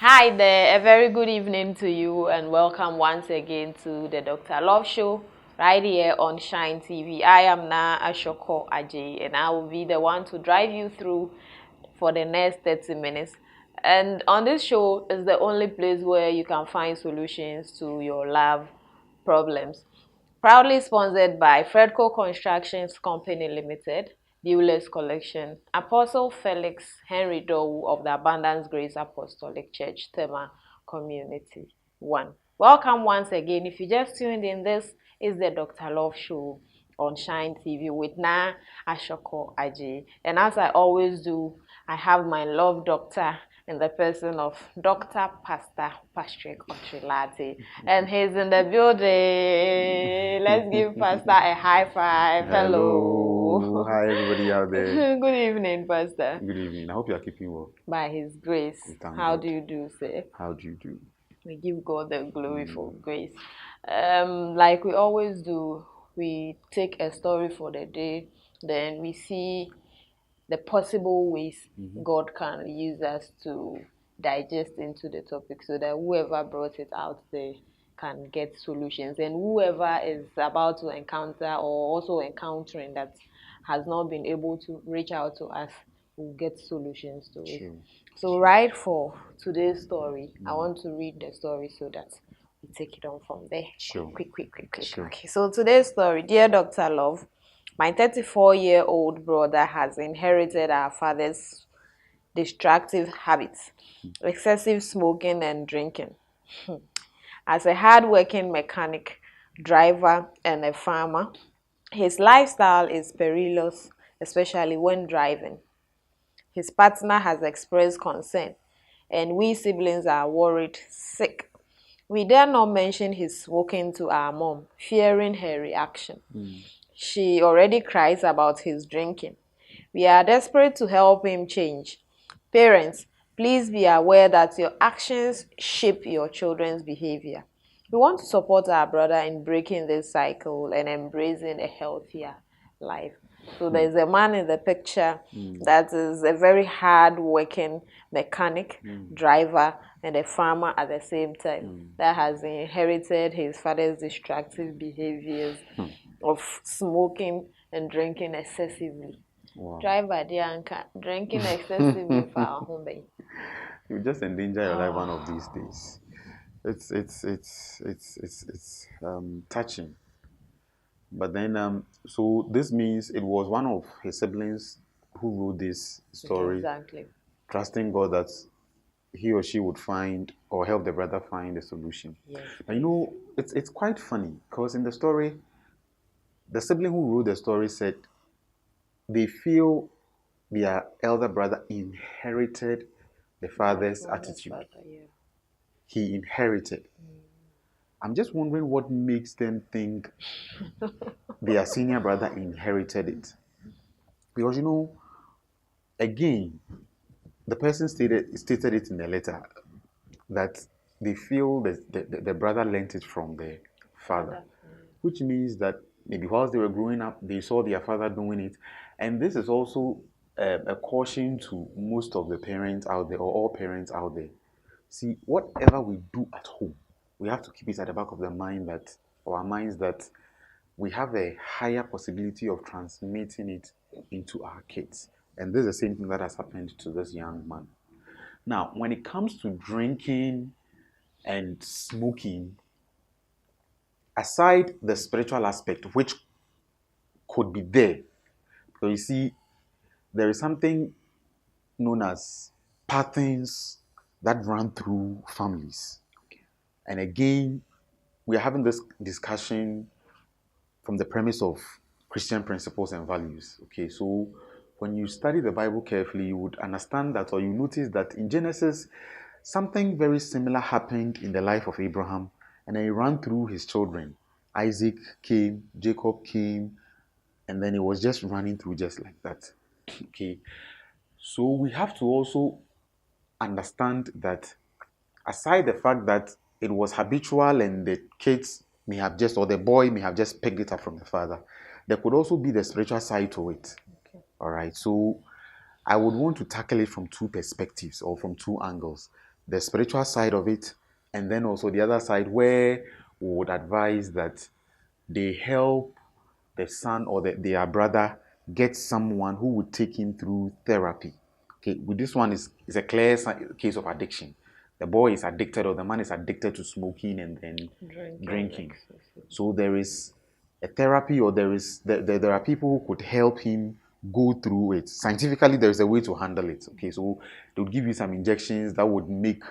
Hi there, a very good evening to you, and welcome once again to the Dr. Love Show right here on Shine TV. I am Na Ashoko Ajay, and I will be the one to drive you through for the next 30 minutes. And on this show is the only place where you can find solutions to your love problems. Proudly sponsored by Fredco Constructions Company Limited, Bueller's Collection, Apostle Felix Henry Dow of the Abundance Grace Apostolic Church, Tema Community 1. Welcome once again. If you just tuned in, this is the Dr. Love Show on Shine TV with Na Ashoko Aji. And as I always do, I have my love doctor in the person of Dr. Pastor Patrick Otrilati. And he's in the building. Let's give Pastor a high five. Hello. Hello. Hi, everybody out there. Good evening, Pastor. Good evening. I hope you are keeping well. By his grace. We thank How God. do you do, sir? How do you do? We give God the glory for grace. Like we always do, we take a story for the day, then we see the possible ways God can use us to digest into the topic so that whoever brought it out there can get solutions, and whoever is about to encounter or also encountering that has not been able to reach out to us will get solutions to it. Sure. So right for today's story, I want to read the story so that we take it on from there. Sure. Quick. Sure. Okay, so today's story, dear Dr. Love, my 34-year-old brother has inherited our father's destructive habits, excessive smoking and drinking. As a hard-working mechanic, driver, and a farmer, his lifestyle is perilous, especially when driving. His partner has expressed concern, and we siblings are worried sick. We dare not mention his smoking to our mom, fearing her reaction. She already cries about his drinking. We are desperate to help him change. Parents, please be aware that your actions shape your children's behavior. We want to support our brother in breaking this cycle and embracing a healthier life. So there's a man in the picture that is a very hard working mechanic, driver, and a farmer at the same time that has inherited his father's destructive behaviors of smoking and drinking excessively. Wow. Driver Dianca, drinking excessively for our home. You just endanger your life one of these days. It's touching. But then so this means it was one of his siblings who wrote this story, Exactly. trusting God that he or she would find or help the brother find a solution. Yes. But it's quite funny because in the story, the sibling who wrote the story said they feel their elder brother inherited the father's attitude. He inherited. I'm just wondering what makes them think their senior brother inherited it. Because again, the person stated it in the letter that they feel that the brother learnt it from the father, which means that maybe whilst they were growing up, they saw their father doing it. And this is also a caution to most of the parents out there, or all parents out there. See, whatever we do at home, we have to keep it at the back of the mind that, or our minds, that we have a higher possibility of transmitting it into our kids. And this is the same thing that has happened to this young man. Now, when it comes to drinking and smoking, aside the spiritual aspect, which could be there, because you see, there is something known as patterns that run through families. And again, we are having this discussion from the premise of Christian principles and values. Okay, so when you study the Bible carefully, you would understand that, or you notice that in Genesis, something very similar happened in the life of Abraham, and then it ran through his children. Isaac came, Jacob came, and then it was just running through just like that. Okay, so we have to also understand that aside the fact that it was habitual and the kids may have just, or the boy may have just picked it up from the father, there could also be the spiritual side to it. Okay. All right, so I would want to tackle it from two perspectives or from two angles. the spiritual side of it, and then also the other side where we would advise that they help the son or their brother get someone who would take him through therapy. Okay, with this one is a clear case of addiction. The boy is addicted or the man is addicted to smoking and then Drinking drinking. excessive. So there is a therapy or there are people who could help him go through it. Scientifically, there is a way to handle it. Okay, so they would give you some injections that would make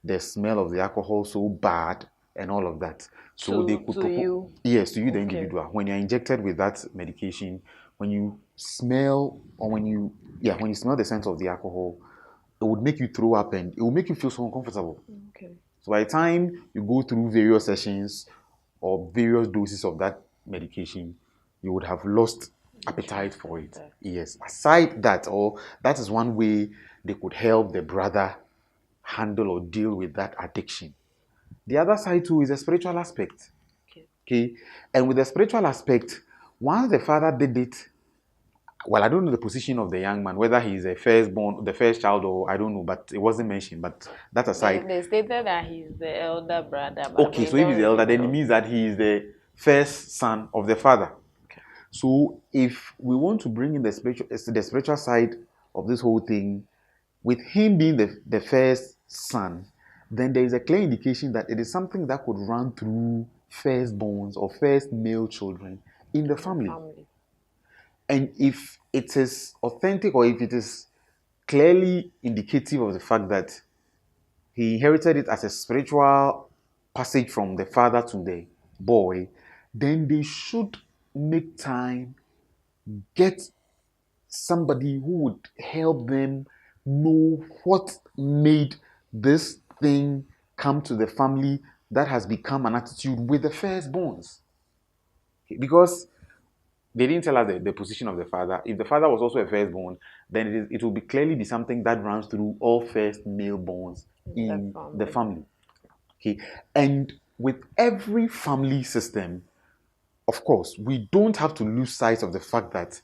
the smell of the alcohol so bad and all of that. So they could To propose, you. yes, to you, the Okay. individual. When you're injected with that medication, when you smell or when you smell the scent of the alcohol, it would make you throw up and it will make you feel so uncomfortable. Okay. So by the time you go through various sessions or various doses of that medication, you would have lost appetite Interest for in it. that. Yes. Aside that, or that is one way they could help the brother handle or deal with that addiction. The other side too is the spiritual aspect. Okay. Okay. And with the spiritual aspect, once the father did it, well, I don't know the position of the young man, whether he's a firstborn, the first child, or I don't know, but it wasn't mentioned. But that aside, They stated that he's the elder brother, but okay, they so if don't he's the really elder, then it know. means that he is the first son of the father. Okay. So if we want to bring in the spiritual side of this whole thing, with him being the first son, then there is a clear indication that it is something that could run through firstborns or first male children in the In the family. family. And if it is authentic or if it is clearly indicative of the fact that he inherited it as a spiritual passage from the father to the boy, then they should make time, get somebody who would help them know what made this thing come to the family that has become an attitude with the firstborns. Because they didn't tell us the position of the father. If the father was also a firstborn, then it will be clearly be something that runs through all first male borns In the in the family. family. Okay, and with every family system, of course, we don't have to lose sight of the fact that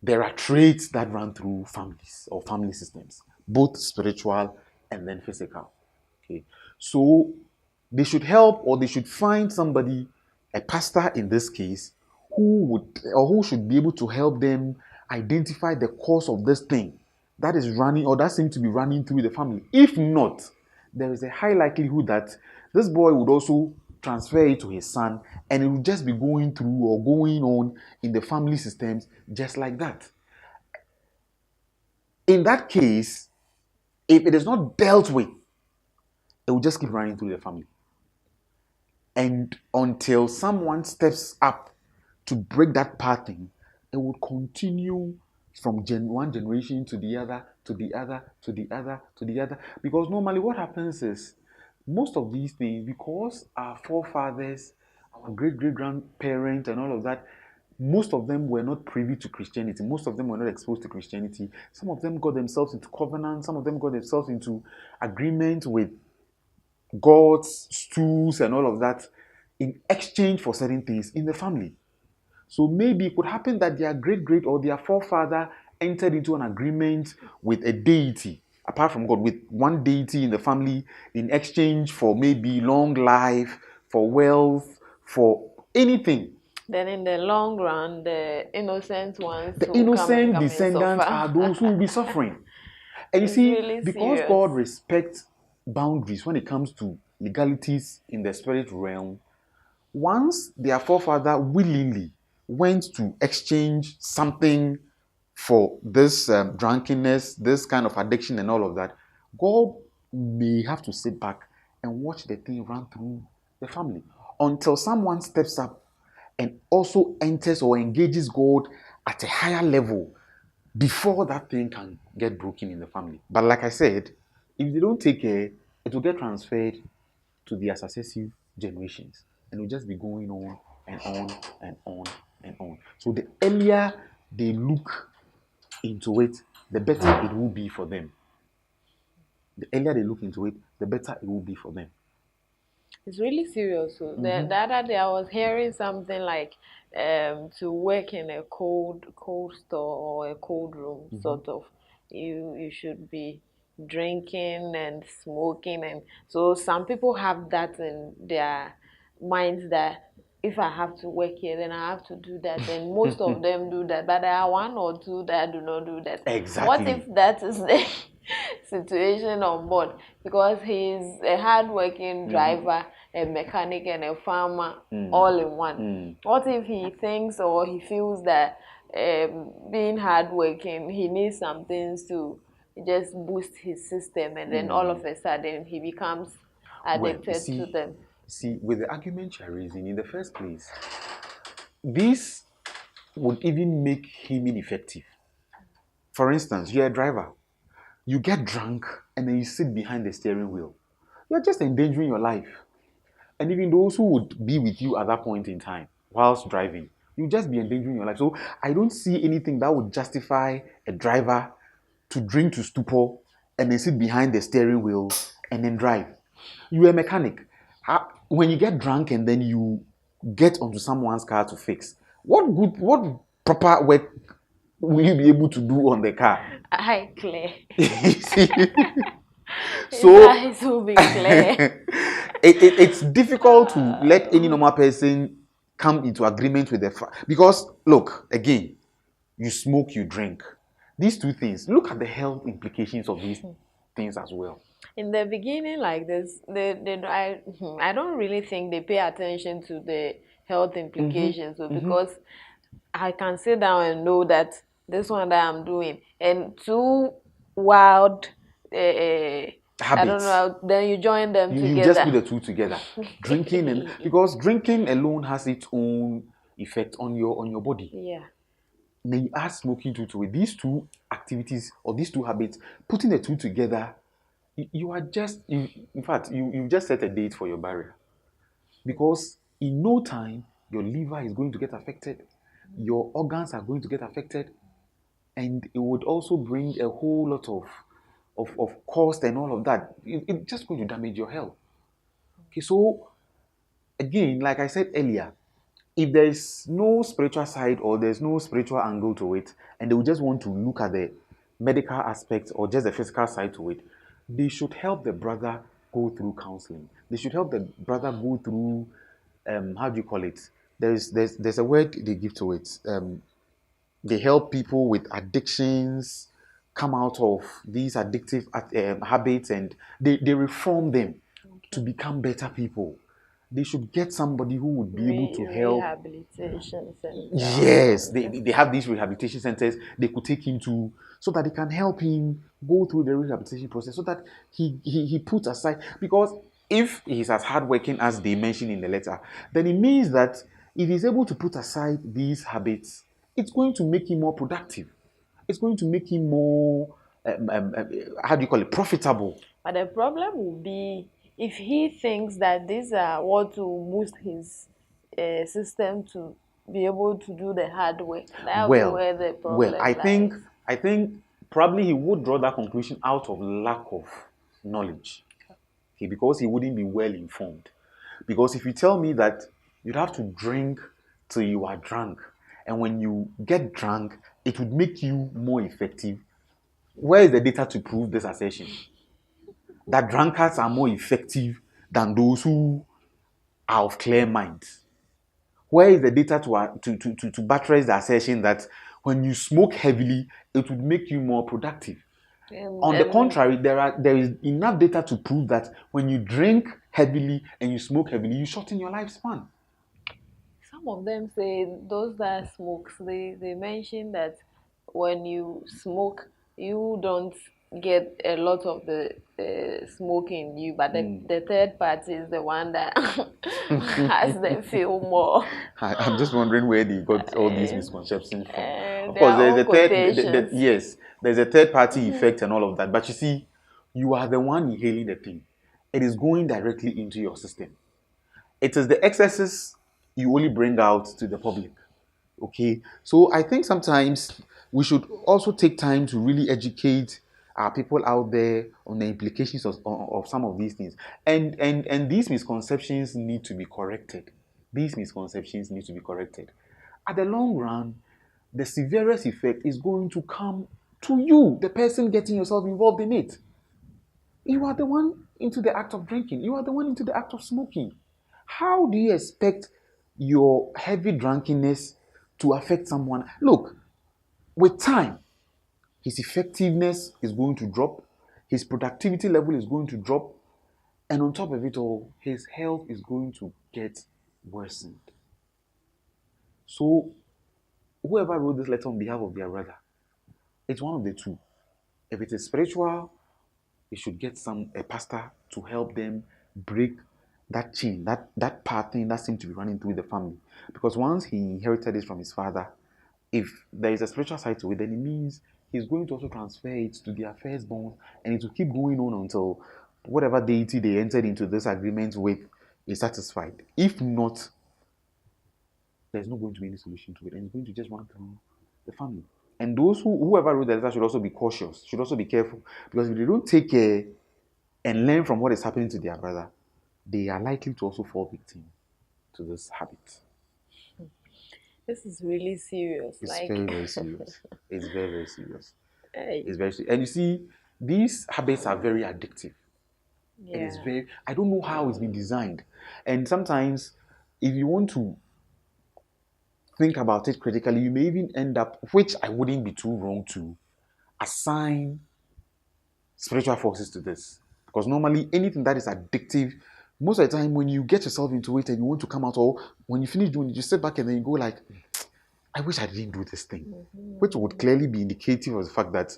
there are traits that run through families or family systems, both spiritual and then physical. Okay, so they should help or they should find somebody, a pastor in this case, who would or who should be able to help them identify the cause of this thing that is running or that seems to be running through the family. If not, there is a high likelihood that this boy would also transfer it to his son and it will just be going through or going on in the family systems just like that. In that case, if it is not dealt with, it will just keep running through the family. And until someone steps up to break that pattern, it will continue from one generation to the other, to the other, to the other, to the other. Because normally what happens is most of these things, because our forefathers, our great great grandparents, and all of that, most of them were not privy to Christianity. Most of them were not exposed to Christianity. Some of them got themselves into covenant. Some of them got themselves into agreement with gods, stools, and all of that in exchange for certain things in the family. So maybe it could happen that their great great or their forefather entered into an agreement with a deity, apart from God, with one deity in the family in exchange for maybe long life, for wealth, for anything. Then in the long run, the innocent ones The will innocent come and descendants suffer. are those who will be suffering. And you It's see, really because serious. God respects boundaries when it comes to legalities in the spirit realm, once their forefather willingly went to exchange something for this drunkenness, this kind of addiction, and all of that, God may have to sit back and watch the thing run through the family until someone steps up and also enters or engages God at a higher level before that thing can get broken in the family. But like I said, if they don't take care, it will get transferred to their successive generations and it will just be going on and on and on and on. So the earlier they look into it, the better it will be for them. The earlier they look into it, the better it will be for them. It's really serious. So the Mm-hmm. other day I was hearing something like to work in a cold store or a cold room Mm-hmm. sort of. You should be drinking and smoking, and so some people have that in their minds that if I have to work here, then I have to do that. And most of them do that, but there are one or two that do not do that. What if Exactly. that is the situation on board? Because he's a hardworking Mm-hmm. driver, a mechanic, and a farmer Mm. all in one. Mm. What if he thinks or he feels that being hardworking, he needs some things to just boost his system, and then all of Mm. a sudden he becomes Well, addicted to them. with the argument you're raising in the first place, this would even make him ineffective. For instance, you're a driver, you get drunk, and then you sit behind the steering wheel. You're just endangering your life. And even those who would be with you at that point in time whilst driving, you just be endangering your life. So I don't see anything that would justify a driver to drink to stupor and then sit behind the steering wheel and then drive. You're a mechanic. When you get drunk and then you get onto someone's car to fix, what proper work will you be able to do on the car? Eye clear. See? His So eyes will be clear. it's difficult to let any normal person come into agreement with the fact, because look again, you smoke, you drink, these two things, look at the health implications of these things as well. In the beginning, like this, I don't really think they pay attention to the health implications, so because I can sit down and know that this one that I'm doing, and two wild, I don't Habits, know, then you join them you just put together. the two together, drinking, and because drinking alone has its own effect on your body. Yeah. Then you add smoking to it. These two activities or these two habits, putting the two together, you are just in fact you just set a date for your barrier, because in no time your liver is going to get affected, your organs are going to get affected, and it would also bring a whole lot of cost and all of that. It's just going to damage your health. Okay, so again, like I said earlier, if there is no spiritual side or there's no spiritual angle to it, and they would just want to look at the medical aspect or just the physical side to it, they should help the brother go through counseling. They should help the brother go through, how do you call it? There's a word they give to it. They help people with addictions come out of these addictive habits, and they reform them to Okay. become better people. They should get somebody who would be able to help. Rehabilitation center or Yes, something. they have these rehabilitation centers they could take him to, so that they can help him go through the rehabilitation process, so that he puts aside, because if he's as hardworking as they mentioned in the letter, then it means that if he's able to put aside these habits, it's going to make him more productive. It's going to make him more, how do you call it, profitable. But the problem will be if he thinks that these are what will boost his system to be able to do the hard work. That will be Well, where the well, problem lies. I think probably he would draw that conclusion out of lack of knowledge. Okay, because he wouldn't be well informed. Because if you tell me that you'd have to drink till you are drunk, and when you get drunk, it would make you more effective, where is the data to prove this assertion? That drunkards are more effective than those who are of clear minds. Where is the data to buttress the assertion that when you smoke heavily, it would make you more productive? On the And contrary, there is enough data to prove that when you drink heavily and you smoke heavily, you shorten your lifespan. some of them say those that smokes, they mention that when you smoke, you don't get a lot of the smoke in you, but the third party is the one that has the feel more. I'm just wondering where they got all these misconceptions from. Of Their course, there's own a quotations. yes, there's a third party effect and all of that. But you see, you are the one inhaling the thing. It is going directly into your system. It is the excesses you only bring out to the public. Okay, so I think sometimes we should also take time to really educate our people out there on the implications of some of these things, and these misconceptions need to be corrected. These misconceptions need to be corrected. At the long run, the severest effect is going to come to you, the person getting yourself involved in it. You are the one into the act of drinking. You are the one into the act of smoking. How do you expect your heavy drunkenness to affect someone? Look, with time, his effectiveness is going to drop, his productivity level is going to drop, and on top of it all, his health is going to get worsened. So, whoever wrote this letter on behalf of their brother, it's one of the two. If it is spiritual, they should get a pastor to help them break that chain, that path thing that seemed to be running through the family. Because once he inherited it from his father, if there is a spiritual side to it, then it means he's going to also transfer it to their firstborn, and it will keep going on until whatever deity they entered into this agreement with is satisfied. If not, there's not going to be any solution to it, and it's going to just run through the family. And those whoever wrote the letter should also be cautious, should also be careful, because if they don't take care and learn from what is happening to their brother, they are likely to also fall victim to this habit. This is really serious. It's Like, very, very serious. It's very, very serious. hey, It's very serious. And you see, these habits are very addictive. It is yeah. very, I don't know how it's been designed. And sometimes, if you want to think about it critically, you may even end up, which I wouldn't be too wrong to, assign spiritual forces to this. Because normally anything that is addictive, most of the time when you get yourself into it and you want to come out, or when you finish doing it, you sit back and then you go like, I wish I didn't do this thing. Which would clearly be indicative of the fact that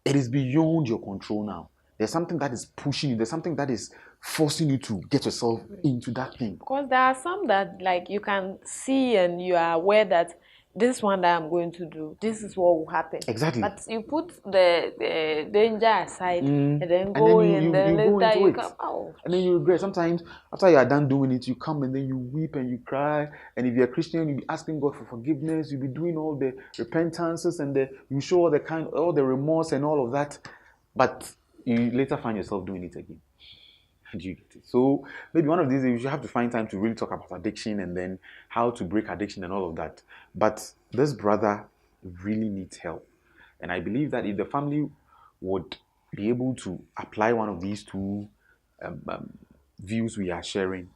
it is beyond your control now. There's something that is pushing you, there's something that is forcing you to get yourself into that thing. Because there are some that like you can see and you are aware that this one that I'm going to do, this is what will happen. Exactly. But you put the danger aside and then And then go you, in, you then you go later into you it. come out. And then you regret. Sometimes after you are done doing it, you come and then you weep and you cry. And if you're a Christian, you'll be asking God for forgiveness. You'll be doing all the repentances and you show all the remorse and all of that. But you later find yourself doing it again. Do you get it? So maybe one of these days you should have to find time to really talk about addiction and then how to break addiction and all of that. But this brother really needs help. And I believe that if the family would be able to apply one of these two um, um, views we are sharing,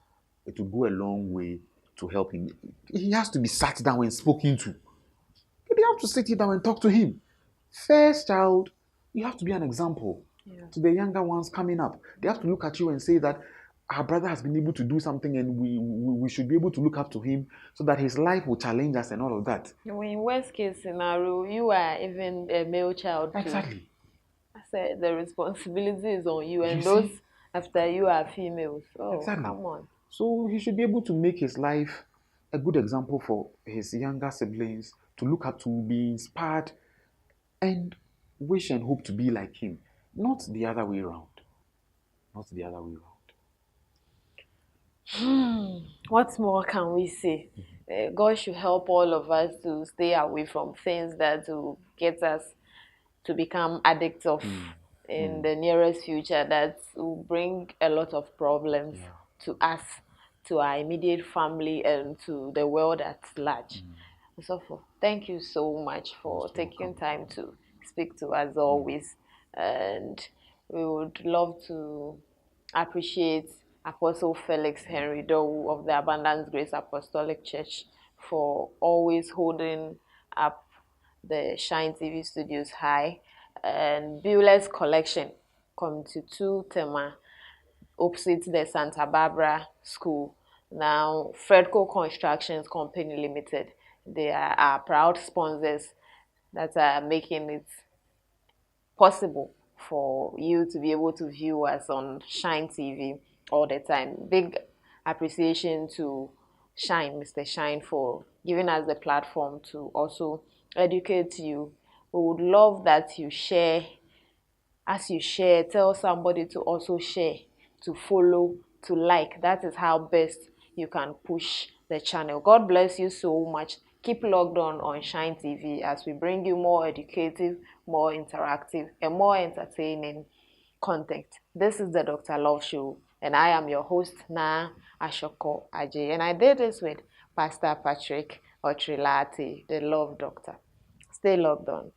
it will go a long way to help him. He has to be sat down and spoken to. You have to sit down and talk to him. First child, you have to be an example Yeah. to the younger ones coming up. They have to look at you and say that our brother has been able to do something and we should be able to look up to him so that his life will challenge us and all of that. In worst case scenario, you are even a male child too. Exactly. I said the responsibility is on you, You and those see? after you are females. Oh, Exactly. come on. So he should be able to make his life a good example for his younger siblings to look up to, be inspired, and wish and hope to be like him. Not the other way around. Not the other way around. What more can we say? God should help all of us to stay away from things that will get us to become addicts of in the nearest future, that will bring a lot of problems Yeah. to us, to our immediate family, and to the world at large. So, thank you so much for Most taking welcome. time to speak to us always. And we would love to appreciate Apostle Felix Henry Dowu of the Abundance Grace Apostolic Church for always holding up the Shine TV studios high, and Bueller's Collection, Committee 2 Tema, opposite the Santa Barbara School. Now, Fredco Constructions Company Limited, they are our proud sponsors that are making it possible for you to be able to view us on Shine TV all the time. Big appreciation to Shine, Mr. Shine, for giving us the platform to also educate you. We would love that you share. As you share, tell somebody to also share, to follow, to like. That is how best you can push the channel. God bless you so much. Keep logged on Shine TV as we bring you more educative, more interactive, and more entertaining content. This is the Dr. Love Show, and I am your host, Na Ashoko Ajay. And I did this with Pastor Patrick Otrilati, the Love Doctor. Stay logged on.